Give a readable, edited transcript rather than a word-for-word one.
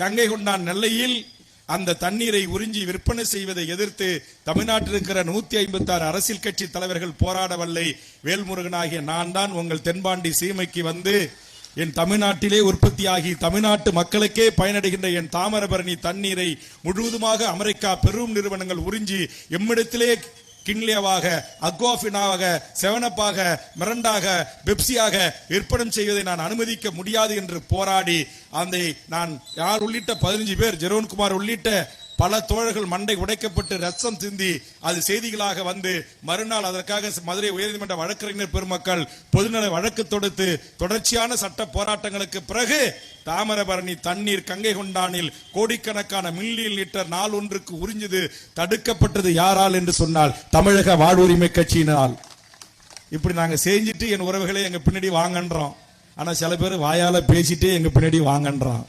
கங்கை கொண்டான் நெல்லையில் அந்த தண்ணீரை உறிஞ்சி விற்பனை செய்வதை எதிர்த்து தமிழ்நாட்டில் இருக்கிற 156 அரசியல் கட்சி தலைவர்கள் போராடவில்லை. வேல்முருகனாகிய நான் தான் உங்கள் தென்பாண்டி சீமைக்கு வந்து என் தமிழ்நாட்டிலே உற்பத்தியாகி தமிழ்நாட்டு மக்களுக்கே பயனடைகின்ற என் தாமிரபரணி தண்ணீரை முழுவதுமாக அமெரிக்கா பெரும் நிறுவனங்கள் உறிஞ்சி எம்மிடத்திலே கிண்லியாவாக, அக்வாஃபினாவாக, செவனப்பாக, மிரண்டாக, பெப்சியாக விற்பனை செய்வதை நான் அனுமதிக்க முடியாது என்று போராடி அந்த நான் யார் உள்ளிட்ட 15 பேர், ஜெரோன்குமார் உள்ளிட்ட பல தோழர்கள் மண்டை உடைக்கப்பட்டு ரத்தம் சிந்தி அது செய்திகளாக வந்து மறுநாள் அதற்காக மதுரை உயர்நீதிமன்ற வழக்கறிஞர் பெருமக்கள் பொதுநல வழக்கு தொடுத்து தொடர்ச்சியான சட்ட போராட்டங்களுக்கு பிறகு தாமிரபரணி தண்ணீர் கங்கை கொண்டானில் கோடிக்கணக்கான மில்லியன் லிட்டர் நாள் ஒன்றுக்கு உறிஞ்சது தடுக்கப்பட்டது யாரால் என்று சொன்னால் தமிழக வாழ்வுரிமை கட்சியினால். இப்படி நாங்க செஞ்சுட்டு என் உறவுகளை எங்க பின்னாடி வாங்கன்றோம். ஆனா சில பேர் வாயால பேசிட்டே எங்க பின்னாடி வாங்கன்றோம்.